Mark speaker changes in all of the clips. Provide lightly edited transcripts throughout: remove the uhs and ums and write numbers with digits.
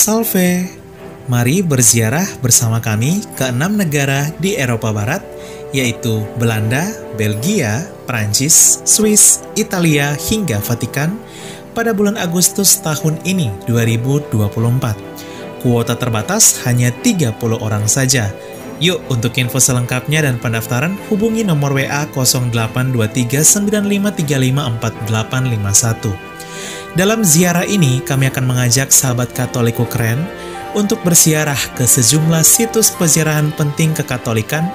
Speaker 1: Salve! Mari berziarah bersama kami ke 6 negara di Eropa Barat, yaitu Belanda, Belgia, Prancis, Swiss, Italia, hingga Vatikan pada bulan Agustus tahun ini 2024. Kuota terbatas hanya 30 orang saja. Yuk, untuk info selengkapnya dan pendaftaran hubungi nomor WA 082395354851. Dalam ziarah ini, kami akan mengajak sahabat Katolik Ukraina untuk berziarah ke sejumlah situs peziarahan penting kekatolikan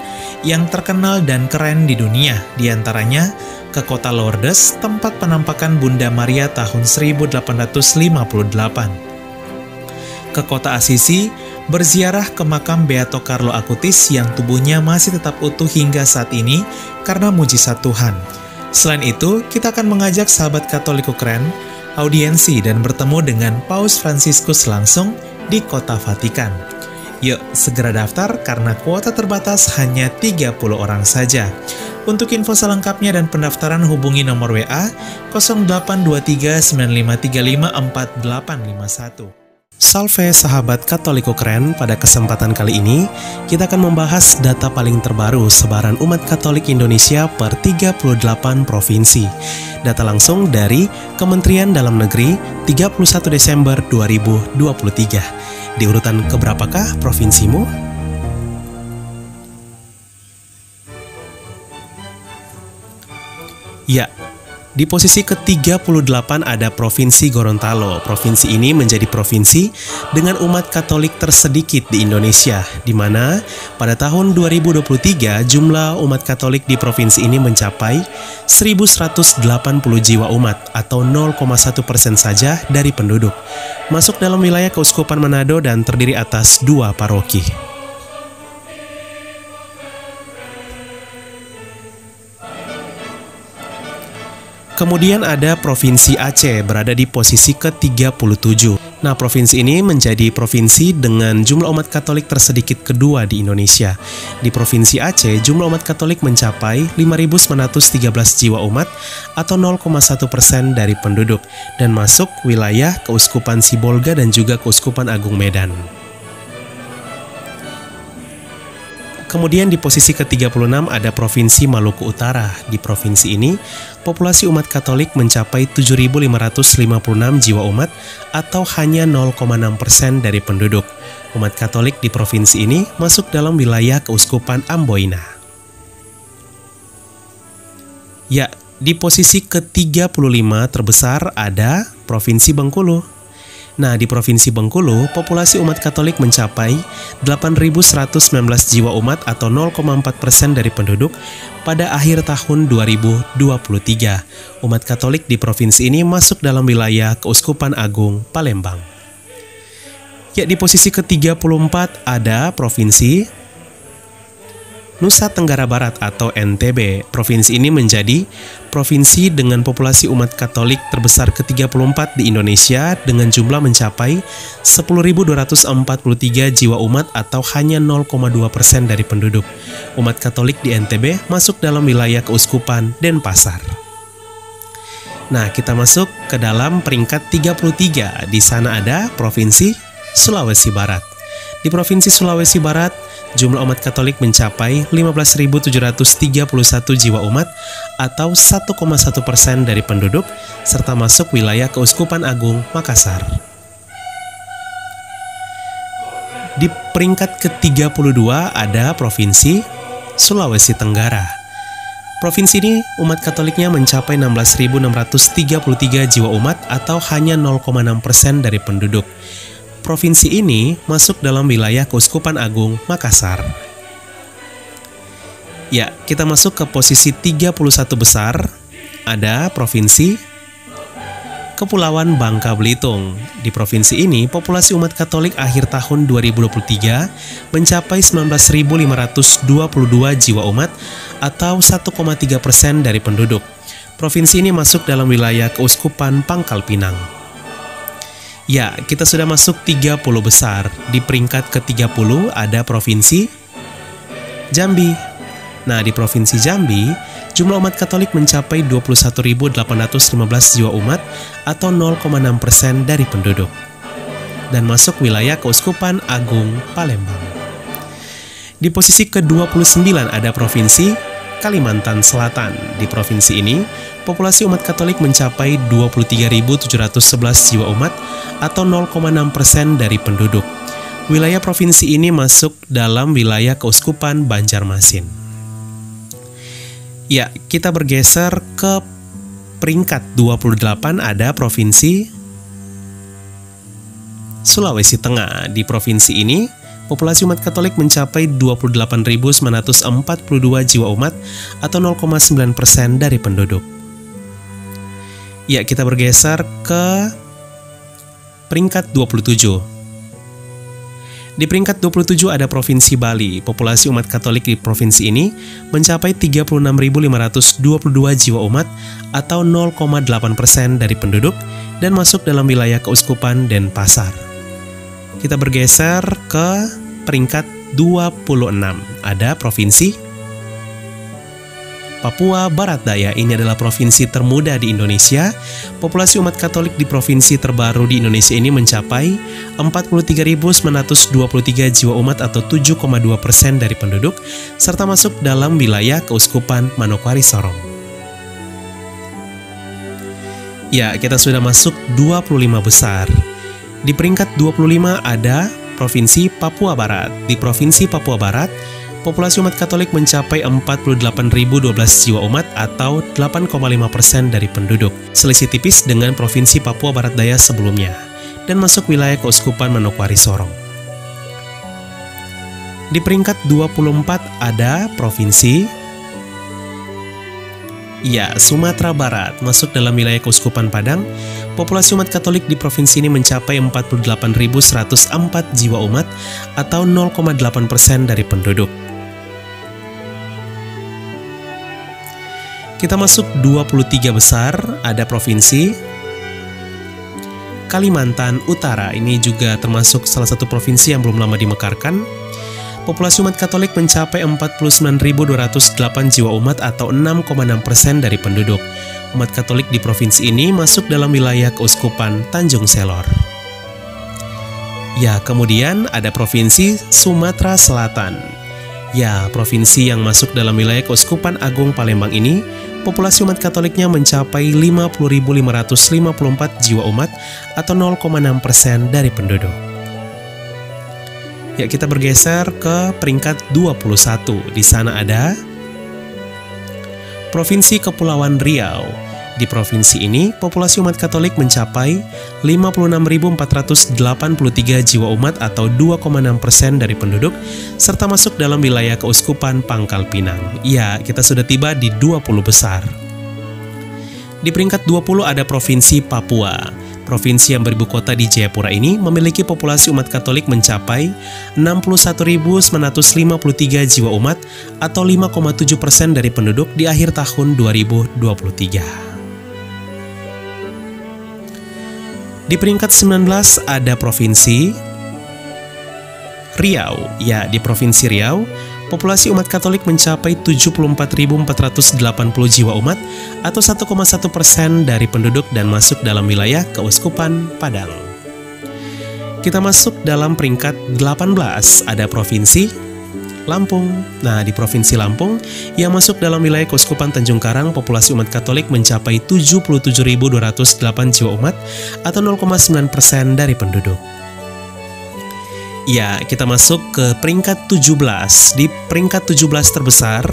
Speaker 1: yang terkenal dan keren di dunia, diantaranya ke kota Lourdes, tempat penampakan Bunda Maria tahun 1858. Ke kota Assisi, berziarah ke makam Beato Carlo Acutis yang tubuhnya masih tetap utuh hingga saat ini karena mujizat Tuhan. Selain itu, kita akan mengajak sahabat Katolik Ukraina audiensi dan bertemu dengan Paus Fransiskus langsung di kota Vatikan. Yuk, segera daftar karena kuota terbatas hanya 30 orang saja. Untuk info selengkapnya dan pendaftaran hubungi nomor WA 082395354851. Salve sahabat Katolik Ukraina, pada kesempatan kali ini kita akan membahas data paling terbaru sebaran umat Katolik Indonesia per 38 provinsi. Data langsung dari Kementerian Dalam Negeri 31 Desember 2023. Di urutan keberapakah provinsimu? Ya, di posisi ke-38 ada Provinsi Gorontalo. Provinsi ini menjadi provinsi dengan umat Katolik tersedikit di Indonesia, di mana pada tahun 2023 jumlah umat Katolik di provinsi ini mencapai 1.180 jiwa umat atau 0,1% saja dari penduduk. Masuk dalam wilayah Keuskupan Manado dan terdiri atas 2 paroki. Kemudian ada Provinsi Aceh berada di posisi ke-37. Nah, provinsi ini menjadi provinsi dengan jumlah umat Katolik tersedikit kedua di Indonesia. Di Provinsi Aceh, jumlah umat Katolik mencapai 5.913 jiwa umat atau 0,1% dari penduduk dan masuk wilayah Keuskupan Sibolga dan juga Keuskupan Agung Medan. Kemudian di posisi ke-36 ada Provinsi Maluku Utara. Di provinsi ini, populasi umat Katolik mencapai 7.556 jiwa umat atau hanya 0,6% dari penduduk. Umat Katolik di provinsi ini masuk dalam wilayah Keuskupan Amboina. Ya, di posisi ke-35 terbesar ada Provinsi Bengkulu. Nah, di Provinsi Bengkulu, populasi umat Katolik mencapai 8.119 jiwa umat atau 0,4% dari penduduk pada akhir tahun 2023. Umat Katolik di provinsi ini masuk dalam wilayah Keuskupan Agung Palembang. Ya, di posisi ke-34 ada Provinsi Nusa Tenggara Barat atau NTB. Provinsi ini menjadi provinsi dengan populasi umat Katolik terbesar ke-34 di Indonesia dengan jumlah mencapai 10.243 jiwa umat atau hanya 0,2% dari penduduk. Umat Katolik di NTB masuk dalam wilayah Keuskupan Denpasar. Nah, kita masuk ke dalam peringkat 33. Di sana ada Provinsi Sulawesi Barat. Di Provinsi Sulawesi Barat, jumlah umat Katolik mencapai 15.731 jiwa umat atau 1,1% dari penduduk, serta masuk wilayah Keuskupan Agung Makassar. Di peringkat ke-32 ada Provinsi Sulawesi Tenggara. Provinsi ini umat Katoliknya mencapai 16.633 jiwa umat atau hanya 0,6% dari penduduk. Provinsi ini masuk dalam wilayah Keuskupan Agung Makassar. Ya, kita masuk ke posisi 31 besar. Ada Provinsi Kepulauan Bangka Belitung. Di provinsi ini, populasi umat Katolik akhir tahun 2023 mencapai 19.522 jiwa umat atau 1,3% dari penduduk. Provinsi ini masuk dalam wilayah Keuskupan Pangkal Pinang. Ya, kita sudah masuk 30 besar. Di peringkat ke-30 ada Provinsi Jambi. Nah, di Provinsi Jambi, jumlah umat Katolik mencapai 21.815 jiwa umat atau 0,6% dari penduduk. Dan masuk wilayah Keuskupan Agung Palembang. Di posisi ke-29 ada Provinsi Kalimantan Selatan. Di provinsi ini, populasi umat Katolik mencapai 23.711 jiwa umat atau 0,6% dari penduduk. Wilayah provinsi ini masuk dalam wilayah Keuskupan Banjarmasin. Ya, kita bergeser ke peringkat 28 ada Provinsi Sulawesi Tengah. Di provinsi ini, populasi umat Katolik mencapai 28.942 jiwa umat atau 0,9% dari penduduk. Ya, kita bergeser ke peringkat 27. Di peringkat 27 ada Provinsi Bali. Populasi umat Katolik di provinsi ini mencapai 36.522 jiwa umat atau 0,8% dari penduduk dan masuk dalam wilayah Keuskupan Denpasar. Kita bergeser ke peringkat 26. Ada Provinsi Papua Barat Daya. Ini adalah provinsi termuda di Indonesia. Populasi umat Katolik di provinsi terbaru di Indonesia ini mencapai 43.923 jiwa umat atau 7,2% dari penduduk, serta masuk dalam wilayah Keuskupan Manokwari Sorong. Ya, kita sudah masuk 25 besar. Di peringkat 25 ada Provinsi Papua Barat. Di Provinsi Papua Barat, populasi umat Katolik mencapai 48.012 jiwa umat atau 8,5% dari penduduk. Selisih tipis dengan Provinsi Papua Barat Daya sebelumnya dan masuk wilayah Keuskupan Manokwari Sorong. Di peringkat 24 ada Provinsi Sumatera Barat, masuk dalam wilayah Keuskupan Padang. Populasi umat Katolik di provinsi ini mencapai 48.104 jiwa umat atau 0,8% dari penduduk. Kita masuk 23 besar, ada Provinsi Kalimantan Utara. Ini juga termasuk salah satu provinsi yang belum lama dimekarkan. Populasi umat Katolik mencapai 49.208 jiwa umat atau 6,6% dari penduduk. Umat Katolik di provinsi ini masuk dalam wilayah Keuskupan Tanjung Selor. Ya, kemudian ada Provinsi Sumatera Selatan. Ya, provinsi yang masuk dalam wilayah Keuskupan Agung Palembang ini, populasi umat Katoliknya mencapai 50.554 jiwa umat atau 0,6% dari penduduk. Ya, kita bergeser ke peringkat 21. Di sana ada Provinsi Kepulauan Riau. Di provinsi ini, populasi umat Katolik mencapai 56.483 jiwa umat atau 2,6% dari penduduk, serta masuk dalam wilayah Keuskupan Pangkal Pinang. Ya, kita sudah tiba di 20 besar. Di peringkat 20 ada Provinsi Papua. Provinsi yang beribu kota di Jayapura ini memiliki populasi umat Katolik mencapai 61.953 jiwa umat atau 5,7% dari penduduk di akhir tahun 2023. Di peringkat 19 ada Provinsi Riau. Ya, di Provinsi Riau, populasi umat Katolik mencapai 74.480 jiwa umat atau 1,1% dari penduduk dan masuk dalam wilayah Keuskupan Padang. Kita masuk dalam peringkat 18, ada Provinsi Lampung. Nah, di Provinsi Lampung yang masuk dalam wilayah Keuskupan Tanjung Karang, populasi umat Katolik mencapai 77.208 jiwa umat atau 0,9% dari penduduk. Ya, kita masuk ke peringkat 17. Di peringkat 17 terbesar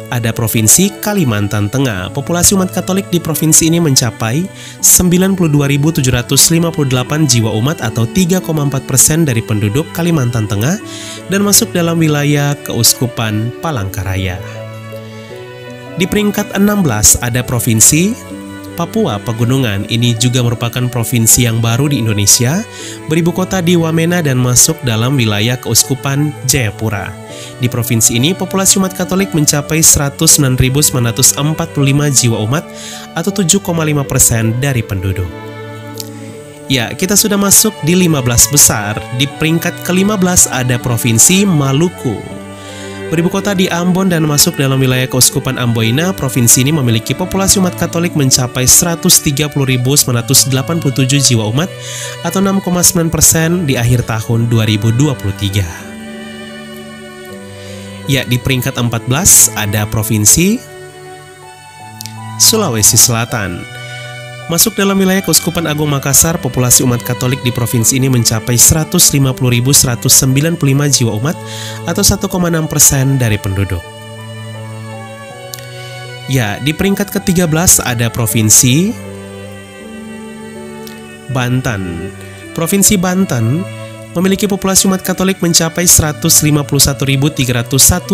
Speaker 1: ada Provinsi Kalimantan Tengah. Populasi umat Katolik di provinsi ini mencapai 92.758 jiwa umat atau 3,4% dari penduduk Kalimantan Tengah dan masuk dalam wilayah Keuskupan Palangkaraya. Di peringkat 16 ada Provinsi Papua Pegunungan ini juga merupakan provinsi yang baru di Indonesia, beribu kota di Wamena dan masuk dalam wilayah Keuskupan Jayapura. Di provinsi ini, populasi umat Katolik mencapai 109.945 jiwa umat atau 7,5% dari penduduk. Ya, kita sudah masuk di 15 besar. Di peringkat ke-15 ada Provinsi Maluku. Beribu kota di Ambon dan masuk dalam wilayah Keuskupan Amboina. Provinsi ini memiliki populasi umat Katolik mencapai 130.987 jiwa umat atau 6,9% di akhir tahun 2023. Ya, di peringkat 14 ada Provinsi Sulawesi Selatan. Masuk dalam wilayah Keuskupan Agung Makassar, populasi umat Katolik di provinsi ini mencapai 150.195 jiwa umat atau 1,6% dari penduduk. Ya, di peringkat ke-13 ada Provinsi Banten. Provinsi Banten memiliki populasi umat Katolik mencapai 151.301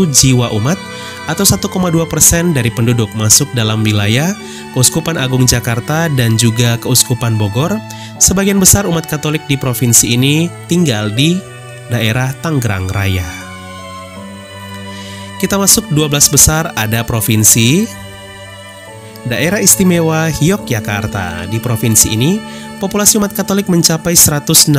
Speaker 1: jiwa umat atau 1,2% dari penduduk, masuk dalam wilayah Keuskupan Agung Jakarta dan juga Keuskupan Bogor. Sebagian besar umat Katolik di provinsi ini tinggal di daerah Tangerang Raya. Kita masuk 12 besar, ada Provinsi Daerah Istimewa Yogyakarta. Di provinsi ini, populasi umat Katolik mencapai 164.690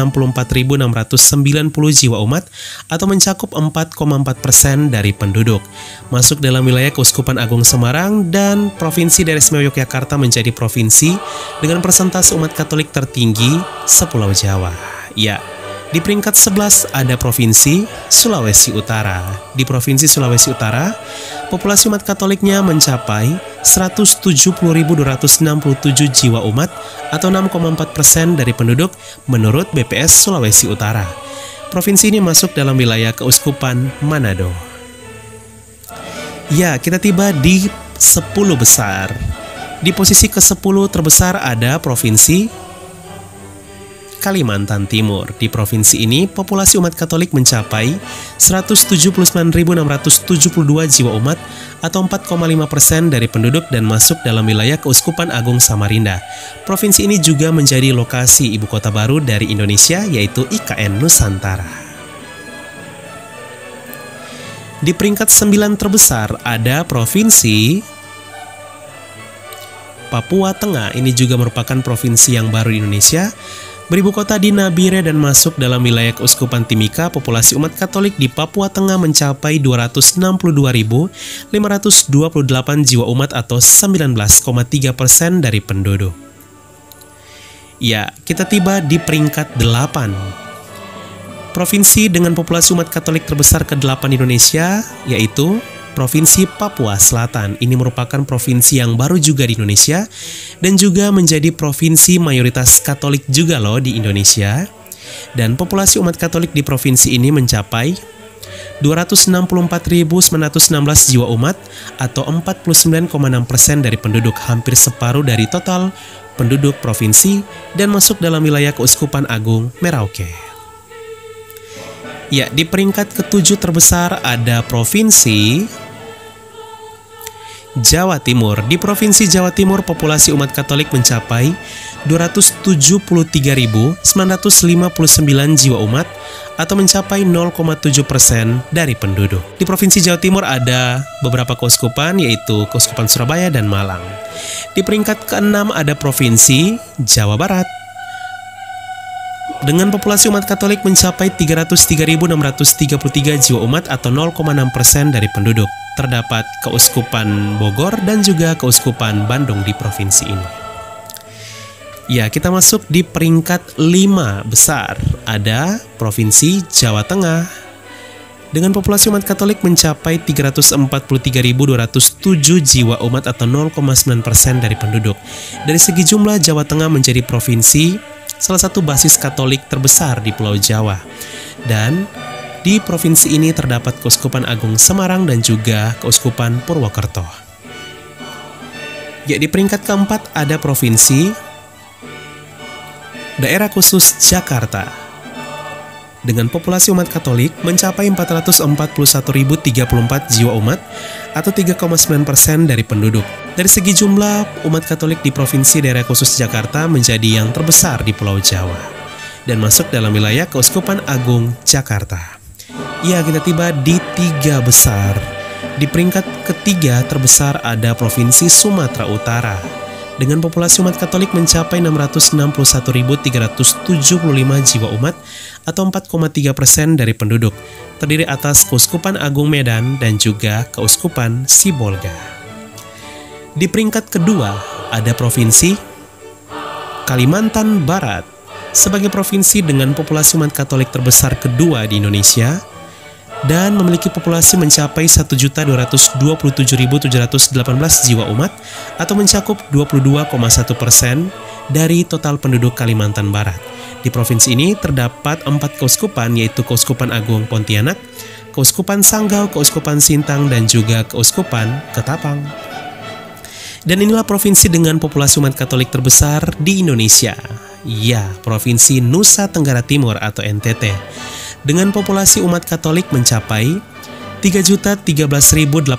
Speaker 1: jiwa umat atau mencakup 4,4% dari penduduk. Masuk dalam wilayah Keuskupan Agung Semarang dan Provinsi Daerah Istimewa Yogyakarta menjadi provinsi dengan persentase umat Katolik tertinggi sepulau Jawa. Ya, di peringkat 11 ada Provinsi Sulawesi Utara. Di Provinsi Sulawesi Utara, populasi umat Katoliknya mencapai 170.267 jiwa umat atau 6,4% dari penduduk menurut BPS Sulawesi Utara. Provinsi ini masuk dalam wilayah Keuskupan Manado. Ya, kita tiba di 10 besar. Di posisi ke-10 terbesar ada Provinsi Kalimantan Timur. Di provinsi ini, populasi umat Katolik mencapai 179.672 jiwa umat atau 4,5% dari penduduk dan masuk dalam wilayah Keuskupan Agung Samarinda. Provinsi ini juga menjadi lokasi ibu kota baru dari Indonesia, yaitu IKN Nusantara. Di peringkat 9 terbesar ada Provinsi Papua Tengah. Ini juga merupakan provinsi yang baru di Indonesia, beribu kota di Nabire dan masuk dalam wilayah Keuskupan Timika. Populasi umat Katolik di Papua Tengah mencapai 262.528 jiwa umat atau 19,3% dari penduduk. Ya, kita tiba di peringkat 8. Provinsi dengan populasi umat Katolik terbesar ke-8 Indonesia, yaitu Provinsi Papua Selatan. Ini merupakan provinsi yang baru juga di Indonesia dan juga menjadi provinsi mayoritas Katolik juga loh di Indonesia. Dan populasi umat Katolik di provinsi ini mencapai 264.916 jiwa umat atau 49,6% dari penduduk, hampir separuh dari total penduduk provinsi dan masuk dalam wilayah Keuskupan Agung Merauke. Ya, di peringkat ke-7 terbesar ada Provinsi Jawa Timur. Di Provinsi Jawa Timur, populasi umat Katolik mencapai 273.959 jiwa umat atau mencapai 0,7% dari penduduk. Di Provinsi Jawa Timur ada beberapa keuskupan, yaitu Keuskupan Surabaya dan Malang. Di peringkat ke-6 ada Provinsi Jawa Barat dengan populasi umat Katolik mencapai 303.633 jiwa umat atau 0,6% dari penduduk. Terdapat Keuskupan Bogor dan juga Keuskupan Bandung di provinsi ini. Ya, kita masuk di peringkat 5 besar. Ada Provinsi Jawa Tengah dengan populasi umat Katolik mencapai 343.207 jiwa umat atau 0,9% dari penduduk. Dari segi jumlah, Jawa Tengah menjadi provinsi salah satu basis Katolik terbesar di Pulau Jawa. Dan di provinsi ini terdapat Keuskupan Agung Semarang dan juga Keuskupan Purwokerto. Ya, di peringkat keempat ada Provinsi Daerah Khusus Jakarta. dengan populasi umat Katolik mencapai 441.034 jiwa umat atau 3,9% dari penduduk. Dari segi jumlah, umat Katolik di Provinsi Daerah Khusus Jakarta menjadi yang terbesar di Pulau Jawa dan masuk dalam wilayah Keuskupan Agung Jakarta. Ya, kita tiba di 3 besar. Di peringkat ketiga terbesar ada Provinsi Sumatera Utara dengan populasi umat Katolik mencapai 661.375 jiwa umat atau 4,3% dari penduduk, terdiri atas Keuskupan Agung Medan dan juga Keuskupan Sibolga. Di peringkat kedua ada Provinsi Kalimantan Barat sebagai provinsi dengan populasi umat Katolik terbesar kedua di Indonesia dan memiliki populasi mencapai 1.227.718 jiwa umat atau mencakup 22,1% dari total penduduk Kalimantan Barat. Di provinsi ini terdapat 4 keuskupan, yaitu Keuskupan Agung Pontianak, Keuskupan Sanggau, Keuskupan Sintang, dan juga Keuskupan Ketapang. Dan inilah provinsi dengan populasi umat Katolik terbesar di Indonesia. Ya, Provinsi Nusa Tenggara Timur atau NTT. Dengan populasi umat Katolik mencapai 3.013.820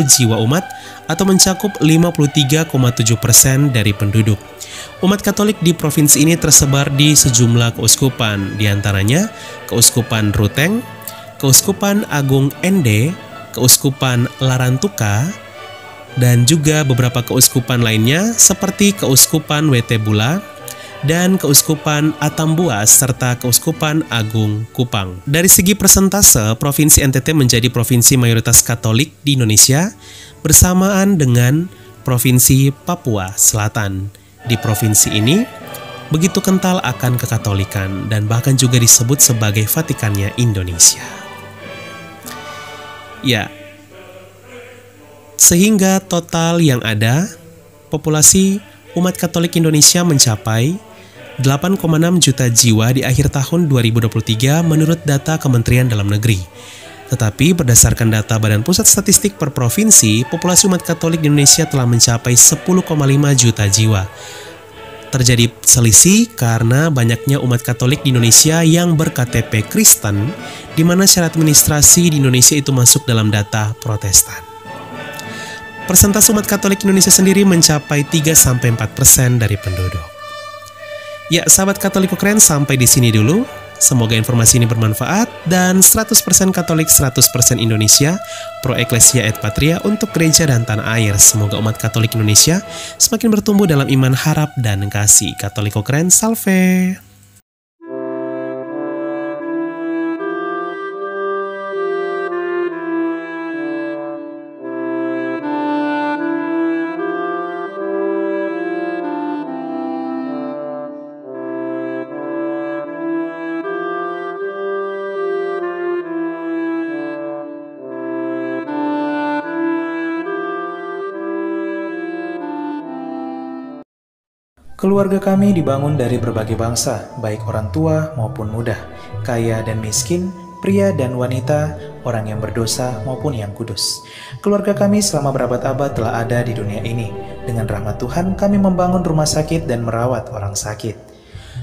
Speaker 1: jiwa umat atau mencakup 53,7% dari penduduk. Umat Katolik di provinsi ini tersebar di sejumlah keuskupan, diantaranya Keuskupan Ruteng, Keuskupan Agung Ende, Keuskupan Larantuka, dan juga beberapa keuskupan lainnya seperti Keuskupan Wetebula dan Keuskupan Atambuas serta Keuskupan Agung Kupang. Dari segi persentase, Provinsi NTT menjadi provinsi mayoritas Katolik di Indonesia bersamaan dengan Provinsi Papua Selatan. Di provinsi ini begitu kental akan kekatolikan dan bahkan juga disebut sebagai Vatikannya Indonesia. Ya, sehingga total yang ada populasi umat Katolik Indonesia mencapai 8,6 juta jiwa di akhir tahun 2023 menurut data Kementerian Dalam Negeri. Tetapi berdasarkan data Badan Pusat Statistik per provinsi, populasi umat Katolik di Indonesia telah mencapai 10,5 juta jiwa. Terjadi selisih karena banyaknya umat Katolik di Indonesia yang berKTP Kristen, di mana syarat administrasi di Indonesia itu masuk dalam data Protestan. Persentase umat Katolik Indonesia sendiri mencapai 3-4% dari penduduk. Ya, sahabat Katoliko keren, sampai di sini dulu. Semoga informasi ini bermanfaat dan 100% Katolik, 100% Indonesia, Pro Ecclesia et Patria untuk gereja dan tanah air. Semoga umat Katolik Indonesia semakin bertumbuh dalam iman, harap, dan kasih. Katoliko keren, salve!
Speaker 2: Keluarga kami dibangun dari berbagai bangsa, baik orang tua maupun muda, kaya dan miskin, pria dan wanita, orang yang berdosa maupun yang kudus. Keluarga kami selama berabad-abad telah ada di dunia ini. Dengan rahmat Tuhan, kami membangun rumah sakit dan merawat orang sakit.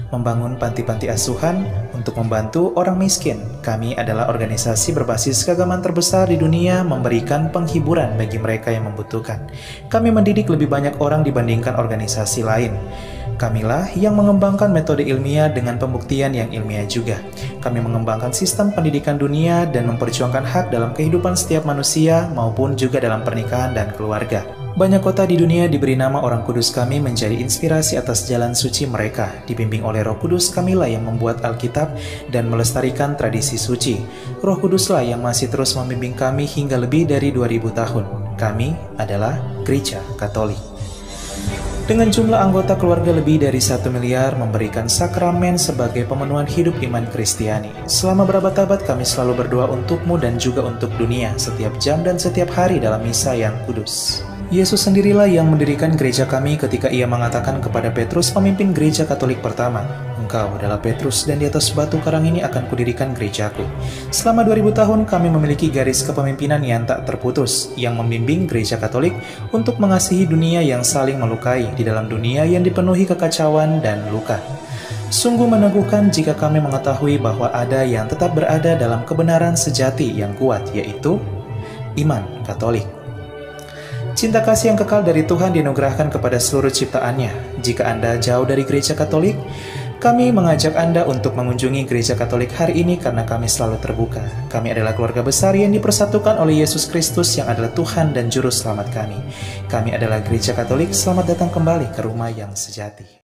Speaker 2: Membangun panti-panti asuhan untuk membantu orang miskin. Kami adalah organisasi berbasis keagamaan terbesar di dunia, memberikan penghiburan bagi mereka yang membutuhkan. Kami mendidik lebih banyak orang dibandingkan organisasi lain. Kamilah yang mengembangkan metode ilmiah dengan pembuktian yang ilmiah juga. Kami mengembangkan sistem pendidikan dunia dan memperjuangkan hak dalam kehidupan setiap manusia maupun juga dalam pernikahan dan keluarga. Banyak kota di dunia diberi nama orang kudus kami menjadi inspirasi atas jalan suci mereka. Dibimbing oleh Roh Kudus, kamilah yang membuat Alkitab dan melestarikan tradisi suci. Roh Kuduslah yang masih terus membimbing kami hingga lebih dari 2000 tahun. Kami adalah Gereja Katolik. Dengan jumlah anggota keluarga lebih dari 1 miliar, memberikan sakramen sebagai pemenuhan hidup iman Kristiani. Selama berabad-abad kami selalu berdoa untukmu dan juga untuk dunia, setiap jam dan setiap hari dalam misa yang kudus. Yesus sendirilah yang mendirikan gereja kami ketika ia mengatakan kepada Petrus, pemimpin gereja Katolik pertama, "Engkau adalah Petrus dan di atas batu karang ini akan kudirikan gerejaku." Selama 2000 tahun kami memiliki garis kepemimpinan yang tak terputus, yang membimbing gereja Katolik untuk mengasihi dunia yang saling melukai di dalam dunia yang dipenuhi kekacauan dan luka. Sungguh meneguhkan jika kami mengetahui bahwa ada yang tetap berada dalam kebenaran sejati yang kuat, yaitu iman Katolik. Cinta kasih yang kekal dari Tuhan dianugerahkan kepada seluruh ciptaannya. Jika Anda jauh dari gereja Katolik, kami mengajak Anda untuk mengunjungi gereja Katolik hari ini karena kami selalu terbuka. Kami adalah keluarga besar yang dipersatukan oleh Yesus Kristus yang adalah Tuhan dan Juru Selamat kami. Kami adalah gereja Katolik, selamat datang kembali ke rumah yang sejati.